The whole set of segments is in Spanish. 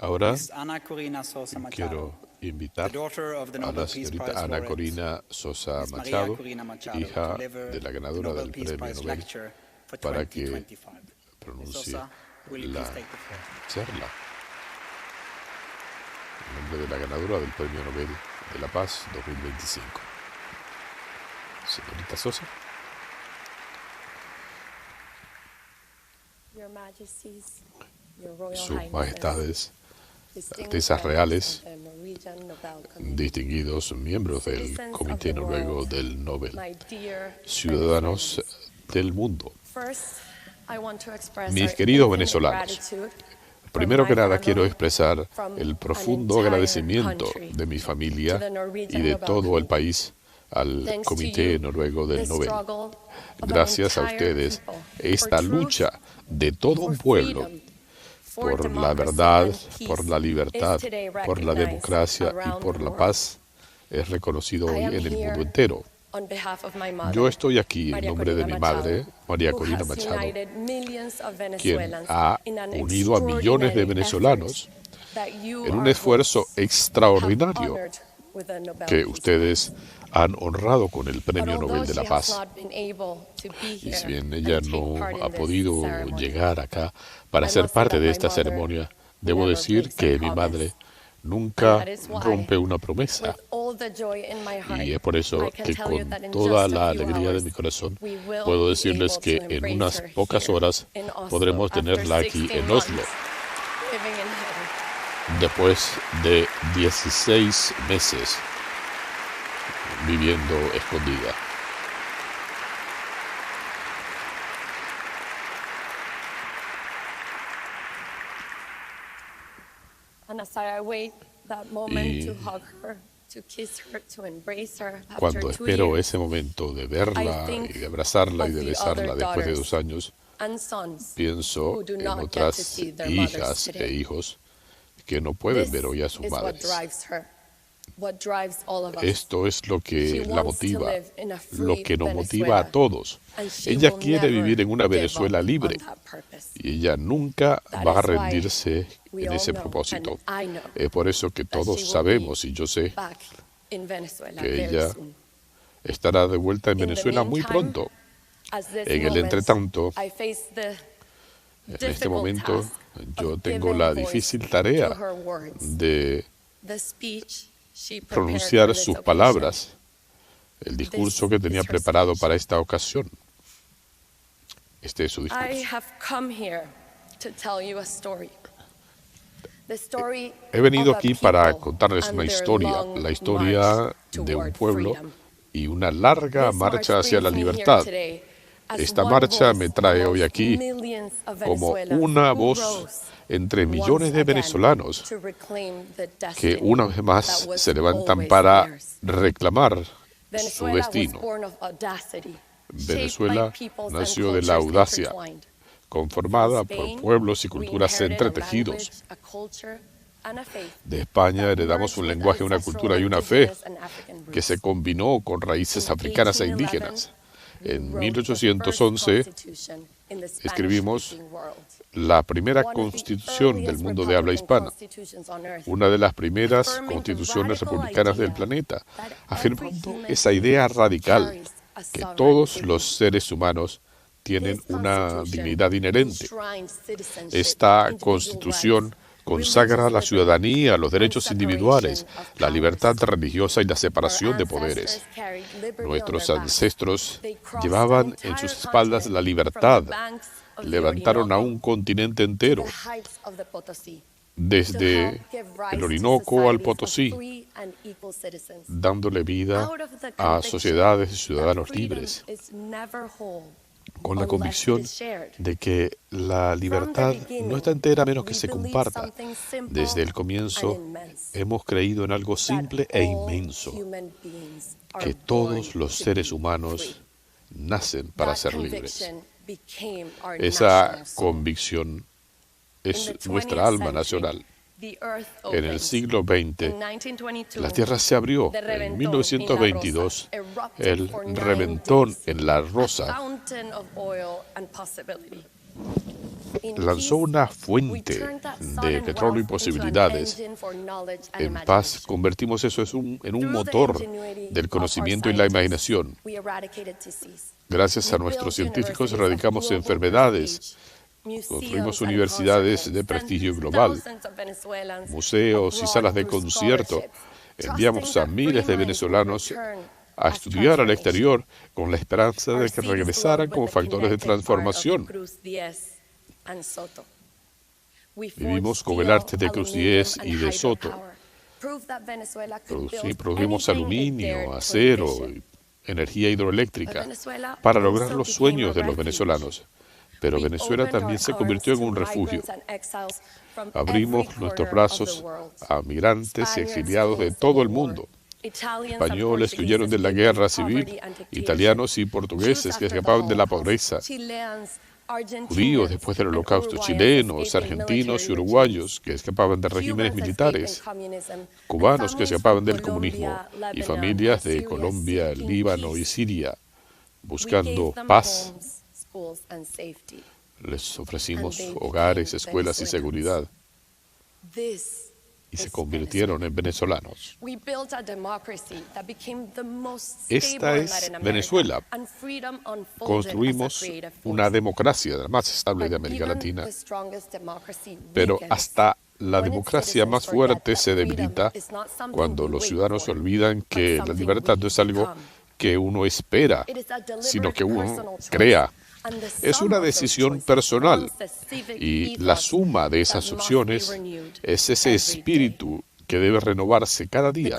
Ahora Ana Corina Sosa Machado, quiero invitar the daughter of the a Nobel la Peace señorita Prize Ana laureate, Corina Sosa Ms. Maria Machado, Corina Machado, to hija deliver de la the ganadora Nobel del Peace Premio Prize Nobel, lecture for para que 2025. Ms. pronuncie Sosa, will you la please take the floor? charla en nombre de la ganadora del Premio Nobel de la Paz 2025. Señorita Sosa. Your Majesties, Your Royal Sus Highnesses, majestades, distinguished altezas members reales, of the Norwegian Nobel Committee, distinguidos miembros del citizens of Comité the Noruego world, del Nobel, my dear ciudadanos Venezuelans. del mundo, First, I want to express mis our queridos infinite venezolanos. gratitude Primero from que my nada quiero family, expresar from el an profundo entire agradecimiento country, de mi to familia the y Norwegian de Nobel todo el Committee. país al Thanks to Comité you, Noruego del the Nobel. struggle of an Gracias a entire ustedes, people esta for truth, lucha de todo un for pueblo freedom, for por la democracy verdad, and por peace la is libertad, today por la recognized democracia y around por the la world. paz es reconocido I hoy am en el mundo here entero. on behalf of my mother, Yo estoy aquí en María nombre de Corina mi Machado, madre, María who Corina has Machado, united millions of quien Venezuelans ha in an unido a millones de extraordinary venezolanos effort that you, en un our esfuerzo hosts, have extraordinario honored with the Nobel que Peace ustedes Prize. han honrado con el But Premio although Nobel de she la has Paz. not been able to be Y si here bien ella and take no part ha in this podido ceremony, llegar acá para I ser must say parte that de my esta mother ceremonia, debo never decir breaks a que mi promise. madre And nunca that is why, rompe una promesa. with all the joy in my heart, Y es por eso I can que tell you con that in toda just la a few alegría de hours, mi corazón we will puedo be decirles able que to en embrace unas her pocas here horas in Oslo podremos after tenerla aquí 16 en months Oslo, living in heaven. después de 16 meses viviendo escondida. And as I await that moment Y to hug her, to kiss her, to embrace her after cuando 2 espero years, ese momento de verla I think y de abrazarla y of de the besarla other después de daughters 2 años, and sons pienso who do en not get to otras see their mothers hijas e today. hijos que no pueden This ver hoy a sus is what madres. drives her, what drives all of us. Esto es lo She que la wants to motiva, live in a lo free que nos motiva a Venezuela, todos. and she Ella will quiere never vivir en una give Venezuela up libre on that purpose. y ella nunca That va a is why rendirse we en all ese know, propósito. and I know, Es por eso que that todos she will sabemos y yo sé back in Venezuela que very ella soon. estará de vuelta en In the Venezuela muy meantime, pronto. As this En el moment, entretanto, I face the en este difficult momento, task yo of tengo giving la voice difícil to tarea her words. de The speech she prepared pronunciar for this sus occasion. palabras, el discurso que tenía is her preparado speech. para esta ocasión. Este es su I discurso. have come here to tell you a story. The story He venido of a aquí para people contarles and una their historia, long la historia march de un toward pueblo freedom. y una larga This marcha march hacia la brings me here libertad. today as Esta one marcha voice me trae hoy amongst aquí millions of como Venezuelans una who voz rose entre once millones de again venezolanos to reclaim the que destiny una vez más that was se levantan always para theirs. reclamar su Venezuela was destino. born of audacity, shaped Venezuela by peoples nació and de la cultures audacia, intertwined. conformada From por Spain, pueblos y we culturas inherited a entretejidos. language, a culture, and a faith De España that heredamos merged un with lenguaje, una ancestral cultura y una fe indigenous and African que se roots. combinó con raíces In africanas e 1811, indígenas. we En wrote the 1811 first constitution in the escribimos Spanish-speaking world. la primera One of the constitución del earliest mundo de habla republican hispana, constitutions on earth, una de las primeras affirming the constituciones radical republicanas del idea planeta, that every afirmando human esa being idea radical carries a que sovereign todos dignity. los seres humanos tienen This una constitution dignidad inherente. enshrines citizenship, Esta individual constitución rights, consagra religious la liberty, ciudadanía, los and derechos individuales, separation of la libertad powers. religiosa y la Our separación de poderes. ancestors carried liberty on Nuestros their backs. ancestros They crossed llevaban an en entire sus espaldas la continent libertad, from the banks of the levantaron a Orinoco un continente to entero, the heights of the Potosí, to desde help give rise el to Orinoco al societies of Potosí, free and equal citizens. dándole vida Out of the a conviction sociedades y ciudadanos that freedom libres, is never whole con la unless it convicción is shared. de que la libertad no está entera a menos que se comparta. Desde el comienzo hemos creído en algo simple e inmenso, que todos los seres humanos nacen para ser libres. Esa convicción es nuestra alma nacional. En el siglo XX, la Tierra se abrió. En 1922, el reventón en la Rosa lanzó una fuente de petróleo y posibilidades. En paz convertimos eso en un motor del conocimiento y la imaginación. Gracias a nuestros científicos erradicamos enfermedades, construimos universidades de prestigio global, museos y salas de concierto. Enviamos a miles de venezolanos a estudiar al exterior con la esperanza de que regresaran como factores de transformación. Vivimos con el arte de Cruz Diez y de Soto. Produjimos aluminio, acero, energía hidroeléctrica para lograr los sueños de los venezolanos. Pero Venezuela también se convirtió en un refugio. Abrimos nuestros brazos a migrantes y exiliados de todo el mundo. Españoles que huyeron de la guerra civil, italianos y portugueses que escapaban de la pobreza, judíos después del Holocausto, chilenos, argentinos y uruguayos que escapaban de regímenes militares, cubanos que escapaban del comunismo y familias de Colombia, Líbano y Siria buscando paz. Les ofrecimos hogares, escuelas y seguridad y se convirtieron en venezolanos. Esta es Venezuela. Construimos una democracia, la más estable de América Latina, pero hasta la democracia más fuerte se debilita cuando los ciudadanos olvidan que la libertad no es algo que uno espera, sino que uno crea. Es una decisión personal y la suma de esas opciones es ese espíritu que debe renovarse cada día.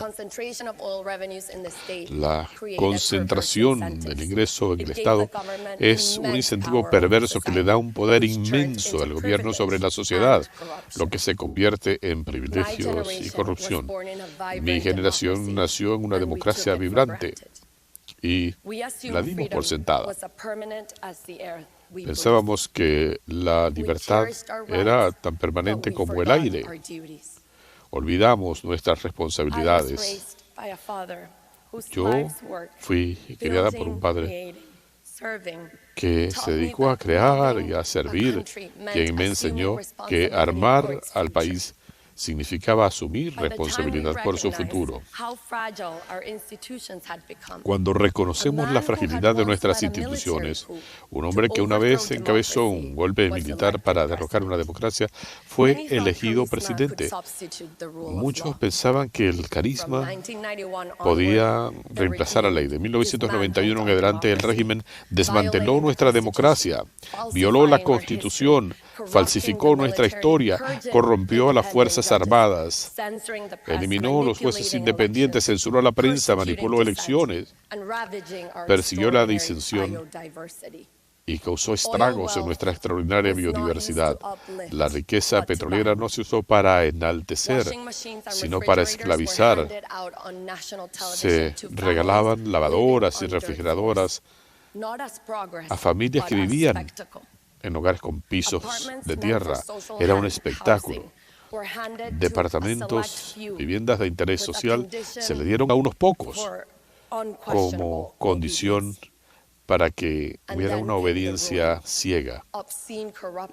La concentración del ingreso en el Estado es un incentivo perverso que le da un poder inmenso al gobierno sobre la sociedad, lo que se convierte en privilegios y corrupción. Mi generación nació en una democracia vibrante y la dimos por sentada. Pensábamos que la libertad era tan permanente como el aire. Olvidamos nuestras responsabilidades. Yo fui criada por un padre que se dedicó a crear y a servir, quien me enseñó que armar al país significaba asumir responsabilidad por su futuro. Cuando reconocemos la fragilidad de nuestras instituciones, un hombre que una vez encabezó un golpe militar para derrocar una democracia fue elegido presidente. Muchos pensaban que el carisma podía reemplazar a la ley. De 1991 en adelante, el régimen desmanteló nuestra democracia, violó la Constitución, falsificó nuestra historia, corrompió a las Fuerzas Armadas, eliminó los jueces independientes, censuró a la prensa, manipuló elecciones, persiguió la disensión y causó estragos en nuestra extraordinaria biodiversidad. La riqueza petrolera no se usó para enaltecer, sino para esclavizar. Se regalaban lavadoras y refrigeradoras a familias que vivían en hogares con pisos de tierra. Era un espectáculo. Departamentos, viviendas de interés social se le dieron a unos pocos como condición para que hubiera una obediencia ciega.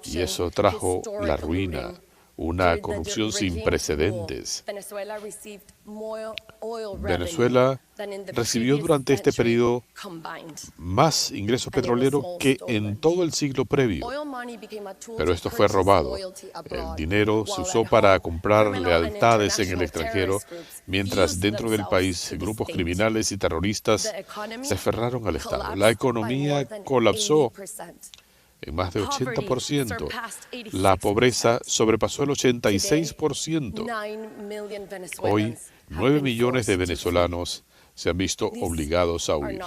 Y eso trajo la ruina, una corrupción sin precedentes. Venezuela recibió durante este periodo más ingresos petroleros que en todo el siglo previo. Pero esto fue robado. El dinero se usó para comprar lealtades en el extranjero, mientras dentro del país grupos criminales y terroristas se aferraron al Estado. La economía colapsó en más de 80%. La pobreza sobrepasó el 86%. Hoy, 9 millones de venezolanos se han visto obligados a huir.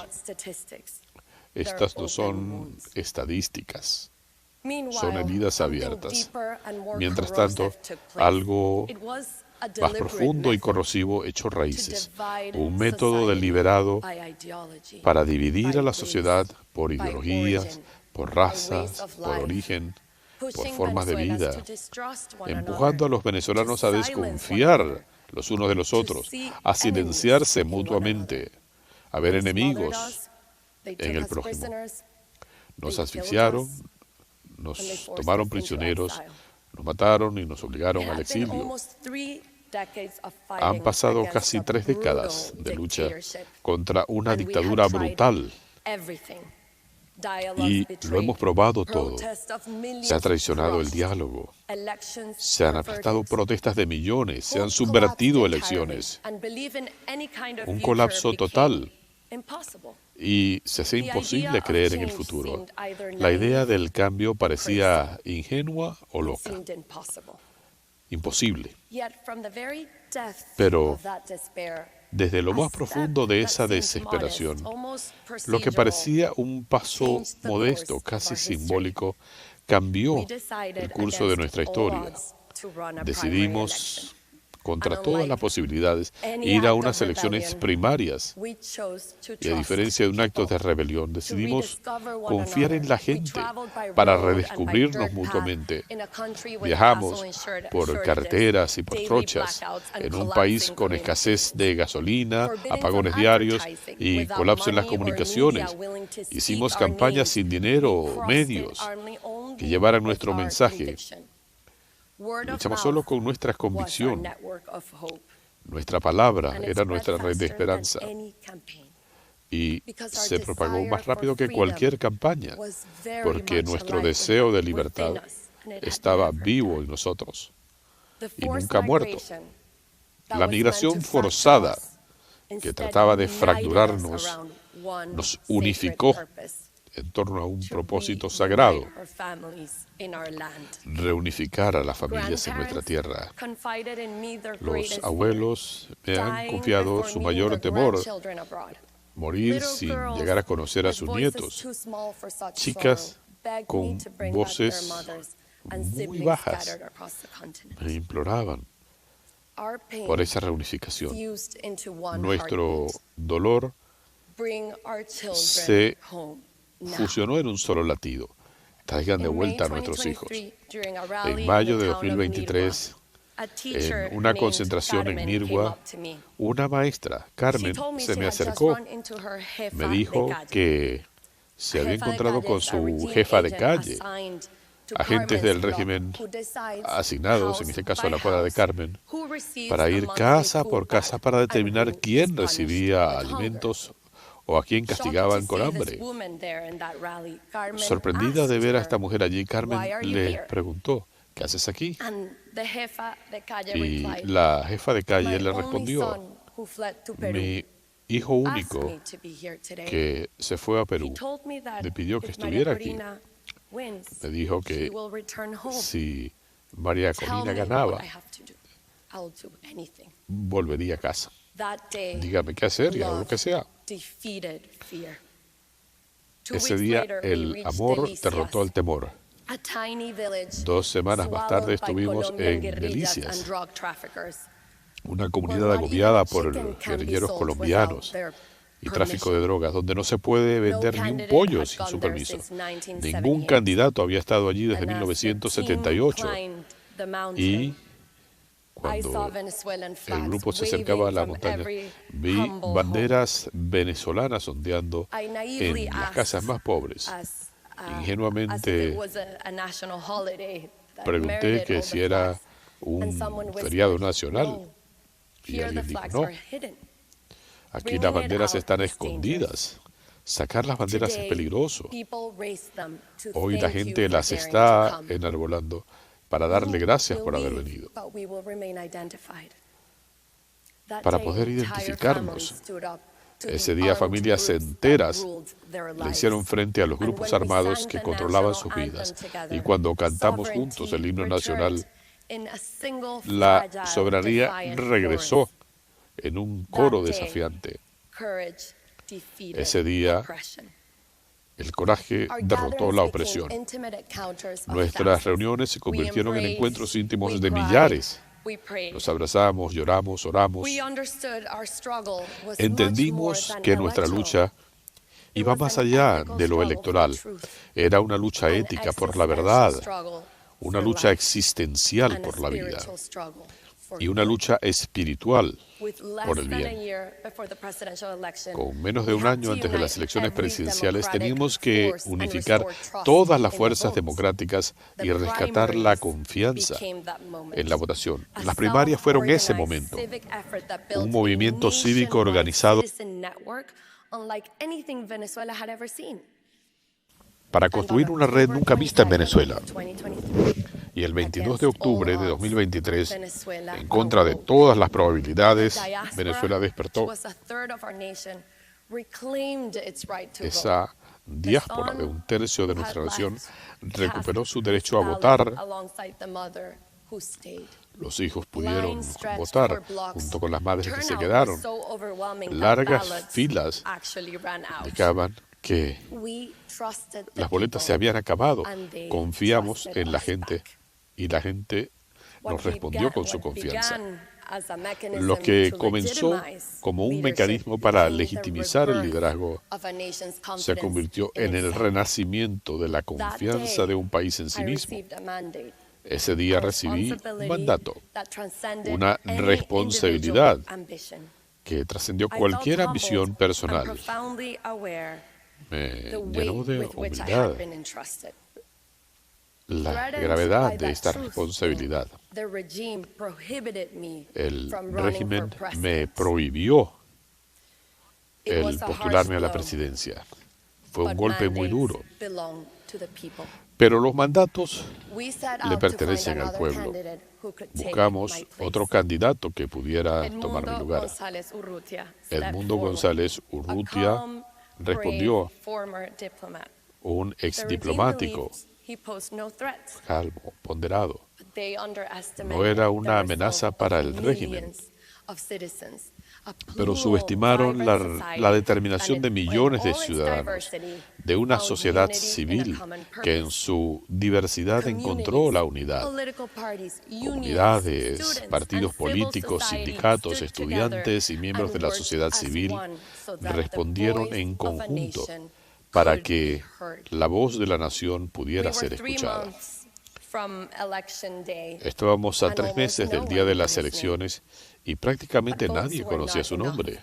Estas no son estadísticas, son heridas abiertas. Mientras tanto, algo más profundo y corrosivo echó raíces. Un método deliberado para dividir a la sociedad por ideologías, por razas, por origen, por formas de vida, empujando a los venezolanos a desconfiar los unos de los otros, a silenciarse mutuamente, a ver enemigos en el prójimo. Nos asfixiaron, nos tomaron prisioneros, nos mataron y nos obligaron al exilio. Han pasado casi 3 décadas de lucha contra una dictadura brutal y lo hemos probado todo. Se ha traicionado el diálogo, se han aplastado protestas de millones, se han subvertido elecciones, un colapso total y se hace imposible creer en el futuro. La idea del cambio parecía ingenua o loca, imposible. Pero desde lo más profundo de esa desesperación, lo que parecía un paso modesto, casi simbólico, cambió el curso de nuestra historia. Decidimos, contra todas las posibilidades, ir a unas elecciones primarias. Y a diferencia de un acto de rebelión, decidimos confiar en la gente para redescubrirnos mutuamente. Viajamos por carreteras y por trochas, en un país con escasez de gasolina, apagones diarios y colapso en las comunicaciones. Hicimos campañas sin dinero o medios que llevaran nuestro mensaje. Luchamos solo con nuestra convicción. Nuestra palabra era nuestra red de esperanza. Y se propagó más rápido que cualquier campaña, porque nuestro deseo de libertad estaba vivo en nosotros y nunca muerto. La migración forzada, que trataba de fracturarnos, nos unificó en torno a un propósito sagrado: reunificar a las familias en nuestra tierra. Los abuelos me han confiado su mayor temor: morir sin llegar a conocer a sus nietos. Chicas con voces muy bajas me imploraban por esa reunificación. Nuestro dolor se fusionó en un solo latido: traigan de vuelta a nuestros hijos. En mayo de 2023, en una concentración en Nirgua, una maestra, Carmen, se me acercó. Me dijo que se había encontrado con su jefa de calle, agentes del régimen asignados, en este caso a la cuadra de Carmen, para ir casa por casa para determinar quién recibía alimentos o a quién castigaban con hambre. Sorprendida de ver a esta mujer allí, Carmen le preguntó: ¿qué haces aquí? Y la jefa de calle le respondió: mi hijo único, que se fue a Perú, me pidió que estuviera aquí. Me dijo que si María Corina ganaba, volvería a casa. Dígame qué hacer y hago lo que sea. Ese día el amor derrotó al temor. 2 semanas más tarde estuvimos en Delicias, una comunidad agobiada por guerrilleros colombianos y tráfico de drogas, donde no se puede vender ni un pollo sin su permiso. Ningún candidato había estado allí desde 1978. Y cuando el grupo se acercaba a la montaña, vi banderas venezolanas ondeando en las casas más pobres. Ingenuamente pregunté que si era un feriado nacional y alguien dijo: no, aquí las banderas están escondidas. Sacar las banderas es peligroso. Hoy la gente las está enarbolando para darle gracias por haber venido, para poder identificarnos. Ese día familias enteras le hicieron frente a los grupos armados que controlaban sus vidas. Y cuando cantamos juntos el himno nacional, la soberanía regresó en un coro desafiante. Ese día, el coraje derrotó la opresión. Nuestras reuniones se convirtieron en encuentros íntimos de millares. Nos abrazamos, lloramos, oramos. Entendimos que nuestra lucha iba más allá de lo electoral. Era una lucha ética por la verdad, una lucha existencial por la vida. y una lucha espiritual With less por el than a bien. year before the presidential election, Con menos de we un have año to antes de las unite elecciones every presidenciales, democratic teníamos que force and unificar restore trust todas las in the fuerzas votes. democráticas The y rescatar la primaries confianza became that moment. en la votación. A Las primarias fueron ese self-organized momento, civic effort that un built movimiento a cívico nationwide organizado citizen network unlike anything Venezuela had ever seen. para And construir on una red October nunca vista en 22nd, Venezuela. 2023, Y el 22 de against all octubre de odds, 2023, Venezuela en contra de awoke. todas las The probabilidades, diaspora, Venezuela which despertó. was a third of our nation, reclaimed its right to vote. Esa diáspora de un tercio de Who nuestra had nación left recuperó cast su derecho a ballot votar. alongside the mother who stayed. Los hijos pudieron Lines stretched votar for blocks. junto con las madres que se Turnout quedaron. was so overwhelming that Largas ballots filas actually ran out. indicaban que We trusted the las boletas people, se habían acabado. and they Confiamos trusted en la us gente back. y la gente nos respondió con su What confianza. began as a mechanism Lo que to comenzó legitimize como un leadership mecanismo para became the legitimizar el rebirth liderazgo of a nation's se confidence convirtió in en el itself. renacimiento de la That confianza day, de un país en I sí mismo. received a mandate, Ese día a recibí un responsibility mandato that transcended una any responsabilidad individual ambition. que trascendió I felt cualquier humbled ambición and personal. profoundly aware Me the llenó weight de with which I humildad had been entrusted. la Threatened gravedad by de that esta truth, responsabilidad. the regime prohibited me El from running for régimen me president. prohibió It el was a harsh postularme a la blow, presidencia. Fue un but golpe muy mandates duro. belong to the people. Pero los mandatos We set le out to find pertenecen al another pueblo. candidate who could take Buscamos my place. otro candidato que pudiera tomar mi Edmundo lugar. González Urrutia stepped Edmundo forward, González a Urrutia calm, respondió, brave former diplomat. un The ex regime diplomático, believed he posed no threats, calmo, ponderado. but they underestimated No era una the amenaza resolve para of el régimen, millions of citizens, a pero plural, subestimaron vibrant la society determinación de that in millones de all its ciudadanos, diversity de una found sociedad unity in a civil common que en purpose. su diversidad encontró la unidad. Political parties, unions, Comunidades, students, partidos and civil políticos, society sindicatos, stood estudiantes y together miembros de and la worked sociedad as civil one so that the respondieron voice en of a conjunto nation para could be que heard. la voz de la nación pudiera We were ser 3 escuchada. months from election day, Estábamos a and 3 almost meses no del día one de knew las his name. elecciones y prácticamente But votes nadie were conocía not su enough. nombre,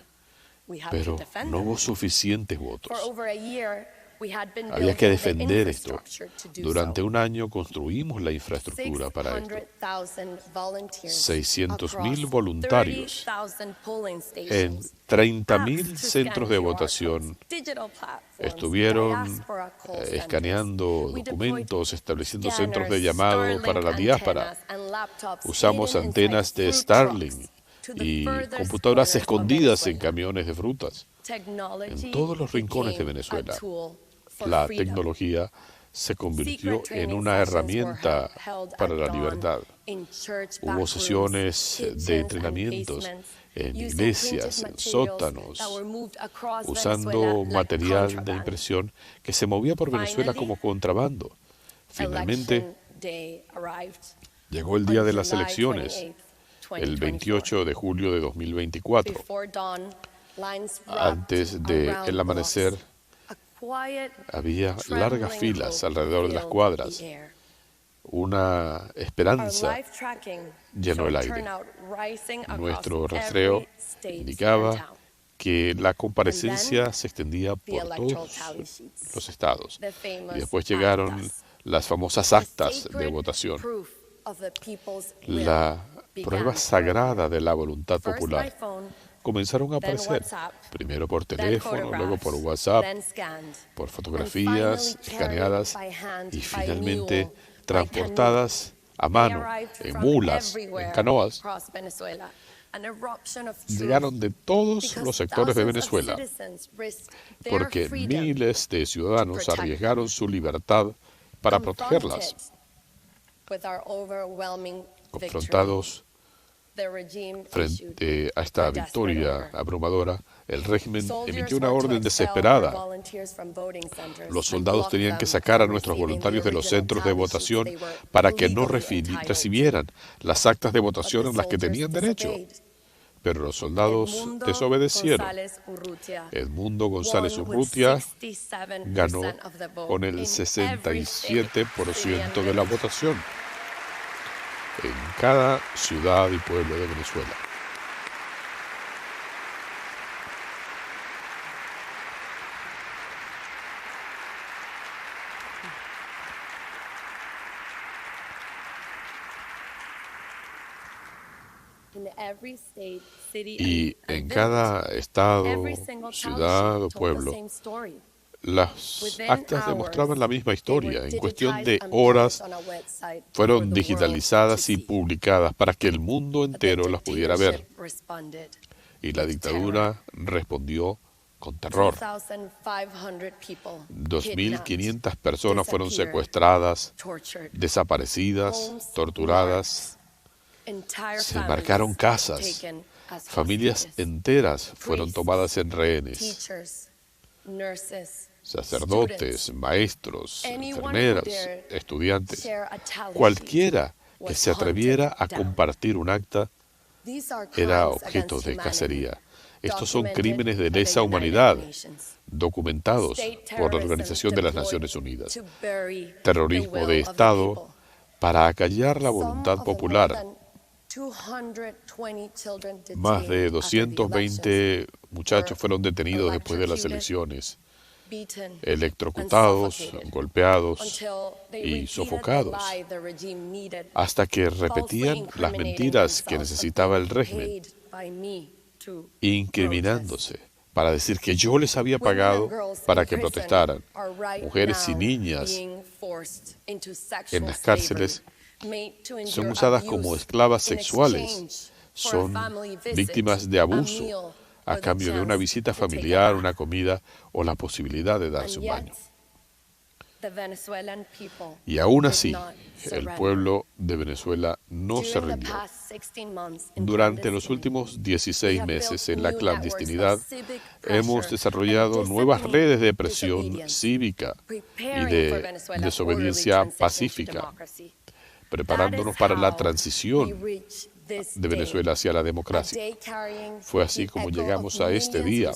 We had pero to defend no them. hubo suficientes For votos. over a year, we had been Había que building the defender esto. infrastructure to do Durante so. un año construimos la infraestructura para esto. 600,000 volunteers 600,000 across voluntarios 30,000 polling en stations, 30.000 apps to centros scan de QR votación codes, digital platforms, estuvieron diaspora call centers. escaneando We documentos, deployed estableciendo centros de scanners, llamado Starlink para la diáspora. antennas, and laptops Usamos hidden antenas inside de fruit Starlink trucks to the y furthest computadoras corners of escondidas en Venezuela. camiones de frutas. Technology En todos los rincones de became a Venezuela, tool for la freedom. tecnología se convirtió Secret en training una sessions herramienta were held para at la dawn libertad. in church Hubo backrooms, sesiones kitchens, de and entrenamientos basements, en using iglesias, printed en materials sótanos, that were moved across usando Venezuela like material de contraband. impresión que se movía por Venezuela Finally, como contrabando. Finalmente, Election day arrived. llegó el día On de las July elecciones, 28th, el 2024. 28 de julio de 2024. Before dawn, lines Antes wrapped del around amanecer, blocks. A quiet, había largas trembling filas hope alrededor de las filled cuadras. the air. Una Our esperanza live tracking llenó el showed aire. turnout rising across Nuestro every rastreo state and indicaba town. que la comparecencia se extendía The por electoral todos tally sheets, los estados. the famous Y después llegaron actas, las famosas the actas de sacred votación, proof of the people's will la began prueba to sagrada de la voluntad First by popular. phone, Comenzaron a then aparecer, WhatsApp, primero por then teléfono, luego por photographs, WhatsApp, then scanned, por and fotografías finally escaneadas carried by hand, y by finalmente mule, by transportadas a They mano, arrived en from mulas, everywhere en canoas. across Venezuela. An eruption of truth, Llegaron de todos because los sectores de thousands of Venezuela, citizens risked their porque freedom miles de ciudadanos protect arriesgaron su libertad para protegerlas, confronted with our overwhelming victory. confrontados The regime frente a esta a desperate victoria order. abrumadora. El régimen Soldiers emitió una were to orden expel our desesperada. volunteers from voting centers Los and soldados block tenían que them sacar a from nuestros receiving voluntarios the de los original centros de tally sheets votación they were para que no legally entitled to. recibieran las actas de But votación the en las que soldiers tenían derecho. disobeyed. Pero los soldados Edmundo desobedecieron. González Urrutia Edmundo González won with Urrutia 67% ganó of the vote con el in every 67% de la votación. en cada ciudad y pueblo de Venezuela. Y en cada estado, ciudad o pueblo, las actas demostraban la misma historia. En cuestión de horas fueron digitalizadas y publicadas para que el mundo entero las pudiera ver. Y la dictadura respondió con terror. 2.500 personas fueron secuestradas, desaparecidas, torturadas. Se marcaron casas. Familias enteras fueron tomadas en rehenes. Sacerdotes, maestros, enfermeras, estudiantes, cualquiera que se atreviera a compartir un acta era objeto de cacería. Estos son crímenes de lesa humanidad, documentados por la Organización de las Naciones Unidas. Terrorismo de Estado para acallar la voluntad popular. Más de 220 muchachos fueron detenidos después de las elecciones, electrocutados, golpeados y sofocados, hasta que repetían las mentiras que necesitaba el régimen, incriminándose para decir que yo les había pagado para que protestaran. Mujeres y niñas en las cárceles son usadas como esclavas sexuales, son víctimas de abuso a cambio de una visita familiar, una comida o la posibilidad de darse un baño. Y aún así, el pueblo de Venezuela no se rindió. Durante los últimos 16 meses en la clandestinidad, hemos desarrollado nuevas redes de presión cívica y de desobediencia pacífica, preparándonos para la transición de Venezuela hacia la democracia. Fue así como llegamos a este día,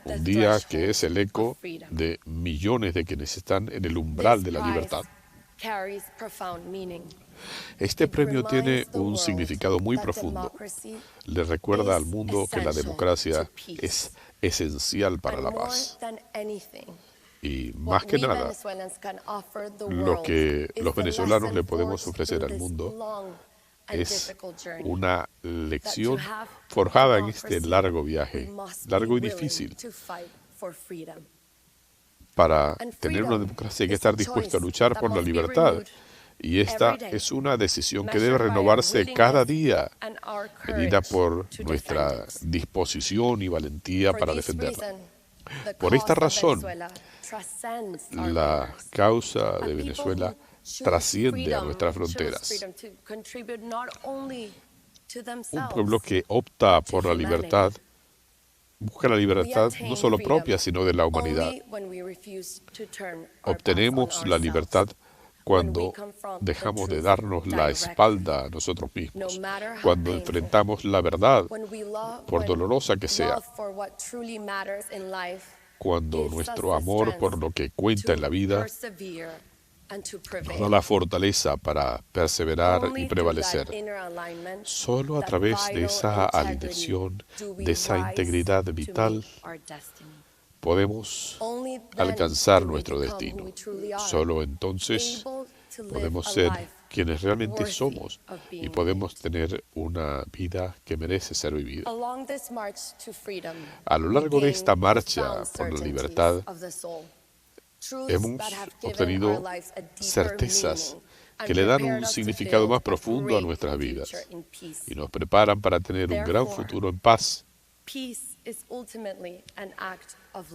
un día que es el eco de millones de quienes están en el umbral de la libertad. Este premio tiene un significado muy profundo. Le recuerda al mundo que la democracia es esencial para la paz. Y más que nada, lo que los venezolanos le podemos ofrecer al mundo es una lección forjada en este largo viaje, largo y difícil. Para tener una democracia hay que estar dispuesto a luchar por la libertad. Y esta es una decisión que debe renovarse cada día, medida por nuestra disposición y valentía para defenderla. Por esta razón, la causa de Venezuela trasciende a nuestras fronteras. Un pueblo que opta por la libertad busca la libertad no solo propia, sino de la humanidad. Obtenemos la libertad cuando dejamos de darnos la espalda a nosotros mismos, cuando enfrentamos la verdad, por dolorosa que sea, cuando nuestro amor por lo que cuenta en la vida nos da la fortaleza para perseverar y prevalecer. Solo a través de esa alineación, de esa integridad vital, podemos alcanzar nuestro destino. Solo entonces podemos ser quienes realmente somos y podemos tener una vida que merece ser vivida. A lo largo de esta marcha por la libertad, hemos obtenido certezas que le dan un significado más profundo a nuestras vidas y nos preparan para tener un gran futuro en paz.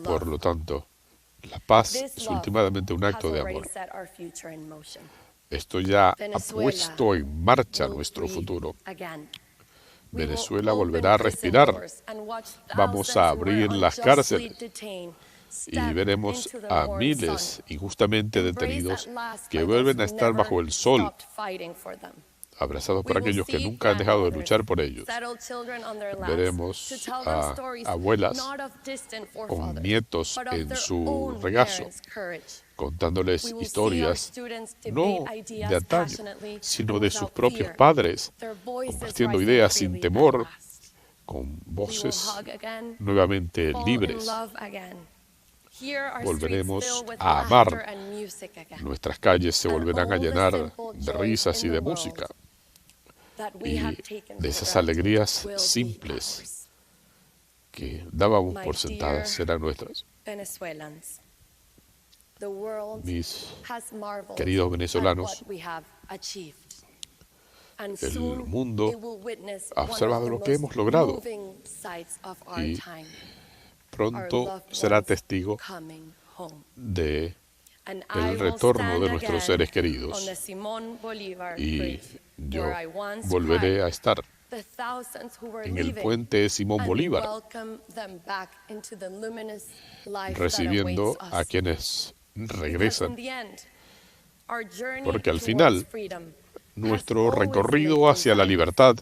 Por lo tanto, la paz es últimamente un acto de amor. Esto ya ha puesto en marcha nuestro futuro. Venezuela volverá a respirar. Vamos a abrir las cárceles y veremos a miles injustamente detenidos que vuelven a estar bajo el sol, abrazados por aquellos que nunca han dejado de luchar por ellos. Veremos a abuelas con nietos en su regazo, contándoles We will see our historias students no debate ideas de antaño, passionately sino and de sus without propios fear. padres, Their voices compartiendo rising ideas freely sin at temor, last. con We will voces hug again, nuevamente fall in libres. love again. Hear our Volveremos streets filled with a laughter amar. and music again. Nuestras calles se And volverán a all the llenar simple de joys risas y in de the world música that we y have taken de for esas granted alegrías will be simples ours. que dábamos My por sentadas dear serán nuestras. Venezuelans, the world Mis has marveled queridos at venezolanos, what we have achieved. And el soon mundo it will witness ha one of observado the lo que most hemos logrado moving sights of our y time, our pronto loved será ones testigo coming home. de And el I will retorno de stand nuestros again seres on queridos the Simón Bolívar y Bridge, yo where I once volveré cried a estar the thousands who were en el leaving puente Simón and Bolívar, welcome them back into the luminous life that recibiendo awaits a us. quienes Because in regresan, the end, our journey porque al towards final freedom nuestro has always recorrido lived hacia la inside us. libertad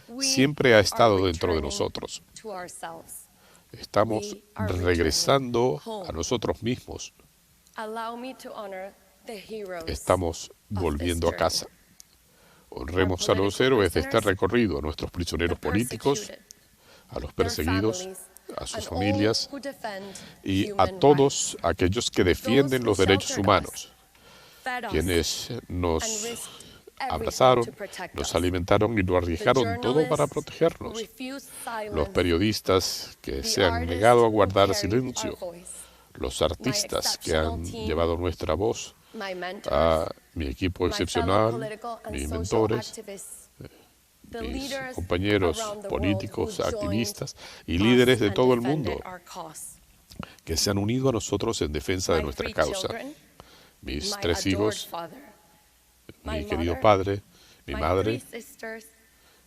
We siempre ha estado are dentro de returning nosotros. to ourselves. Estamos We are regresando returning a nosotros mismos. Allow me to honor the heroes Estamos volviendo a journey. casa. Honremos a los political héroes de este prisoners, recorrido, a nuestros the prisioneros políticos, persecuted, a los their perseguidos, families, a sus and all familias who defend y a human rights. todos aquellos que defienden Those los who derechos sheltered humanos, us, fed us, quienes and nos risked everything abrazaron, to protect nos us. alimentaron y lo The arriesgaron todo para journalists protegernos. who refused Los silence, periodistas que the se han artists negado a who guardar carried silencio, our voice, los artistas que exceptional han team, llevado nuestra voz, my mentors, a mi equipo my fellow excepcional, political and mis social mentores, activists, the mis leaders compañeros around the world políticos, who joined activistas y us líderes de and todo el defended mundo our cause. que se han unido a nosotros en defensa de My nuestra three causa. children, Mis my 3 adored hijos, father, mi my querido mother, padre, mi my madre, 3 sisters,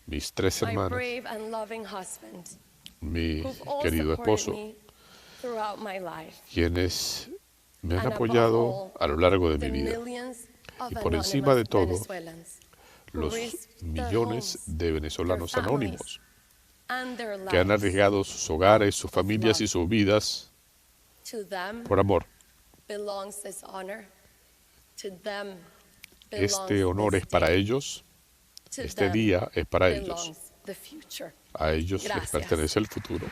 mis 3 my hermanos, brave and loving husband, mi who've all querido supported esposo, me throughout my life, quienes me han and above apoyado all, a lo largo de the mi vida. millions of Y por encima de anonymous todo, Venezuelans who Los risked their millones homes de venezolanos their families, anónimos and their que han lives. arriesgado sus hogares, sus familias y sus vidas To them por amor. belongs this honor. To them Este belongs honor this es para day. ellos, To este them día es para ellos. belongs the future. A ellos les Gracias. pertenece el futuro.